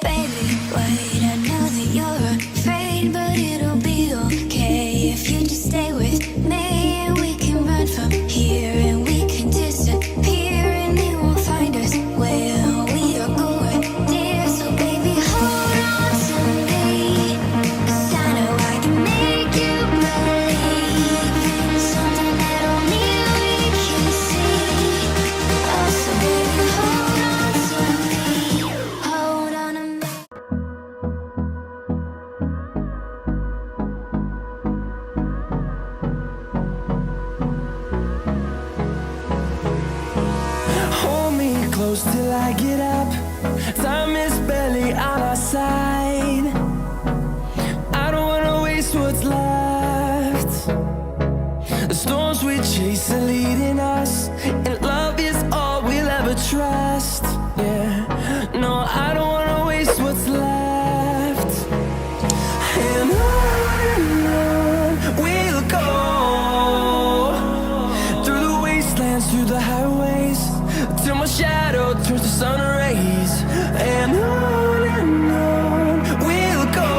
Baby, wait, I know that you're afraid, but it'll be okay if you just stay with me. And we can run from here, and we can disappear, and they won't find us where we are going, dear. So baby, hold on to me, 'cause I know I can make you believe in something that only we can see. Oh, so baby, hold on to me, hold on to me. Hold me close till I get up. Time is barely on our side. I don't wanna waste what's left. The storms we chase are leading us, and love is all we'll ever trust. Yeah, no, I don't wanna waste what's left. And on we'll go, through the wastelands, through the highways, till my shadow turns to sun rays. And on we'll go,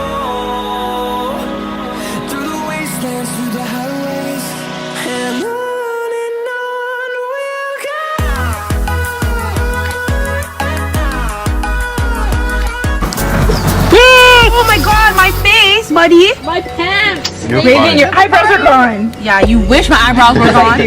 through the wastelands, through the highways, and on we'll go. Oh my god, my face, buddy. My pants. Raven, your eyebrows are gone. Yeah, you wish my eyebrows were gone.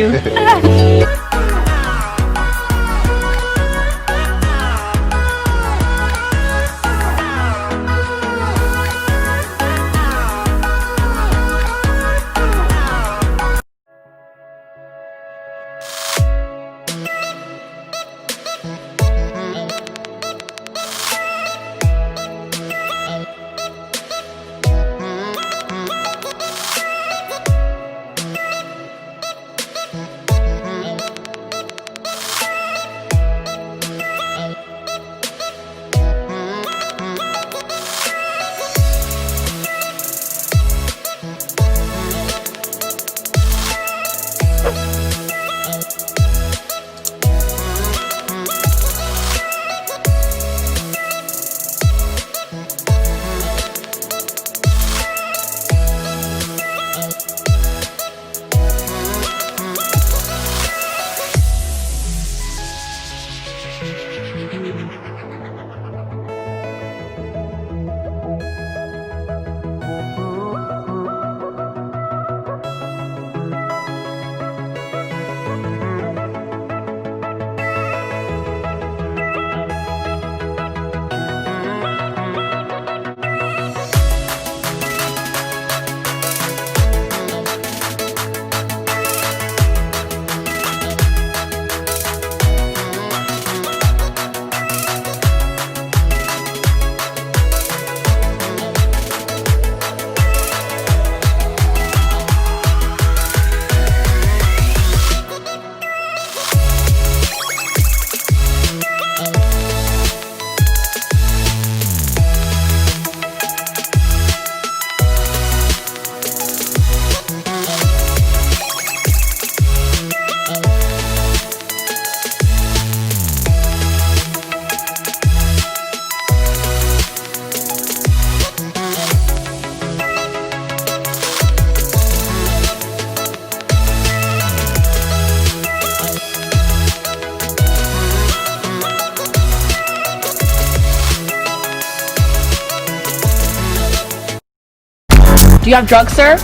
Do you have drugs, sir?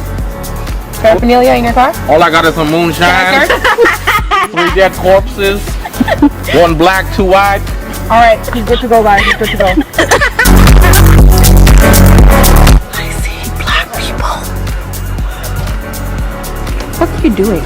Paraphernalia in your car? All I got is some moonshine, 3 dead corpses, 1 black, 2 white. Alright, he's good to go, guys. He's good to go. I see black people. What are you doing?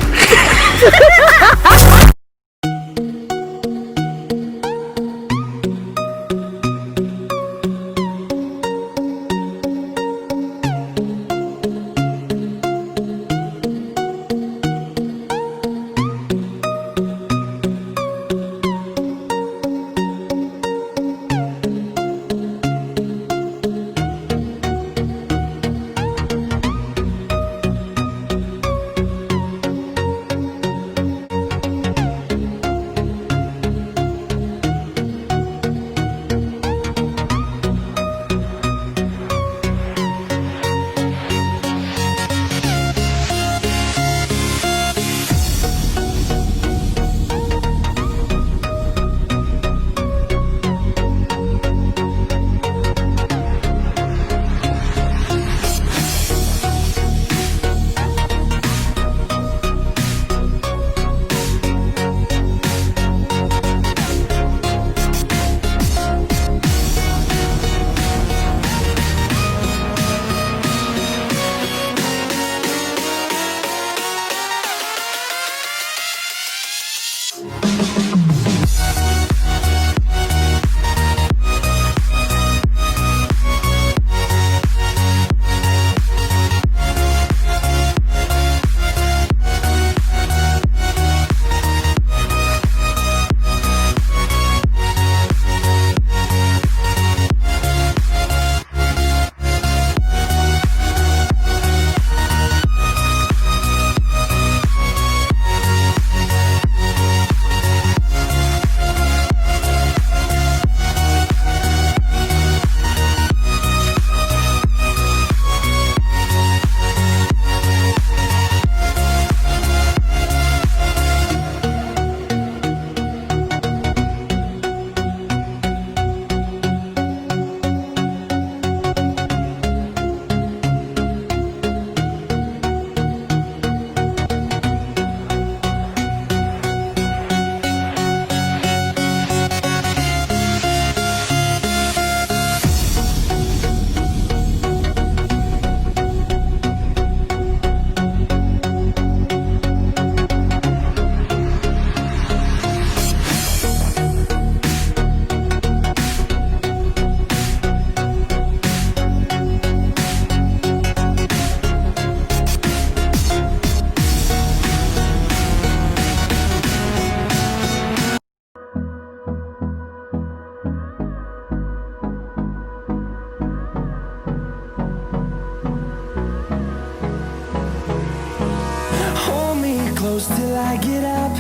close till I get up.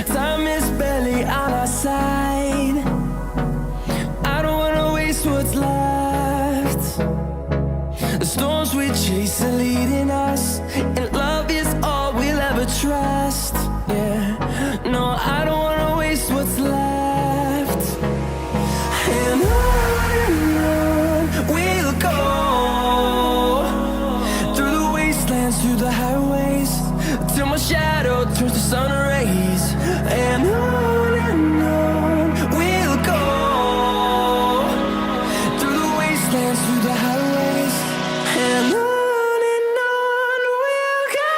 Time is barely on our side. I don't wanna waste what's left. The storms we chase are leading us, and love is all we'll ever trust. Yeah, no, I don't wanna waste what's left. And on we'll go, through the wastelands, through the highways, till my shadow turns to sun rays. And on we'll go, through the wastelands, through the highways, and on we'll go.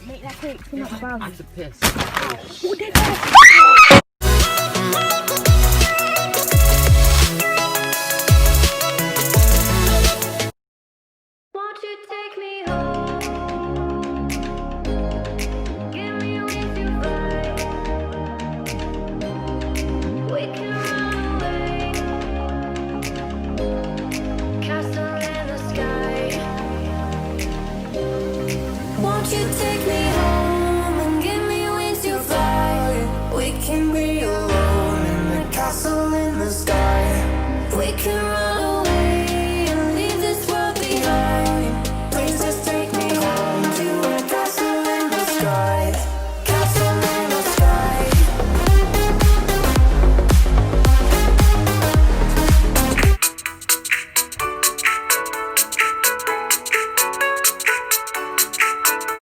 Make that quick. Too much fun. That's a piss. Who did that? Won't you take me home? Give me with you fly. We can run away. Castle in the sky. Won't you take me home and give me wings to fly? We can be alone in the castle in the sky. We can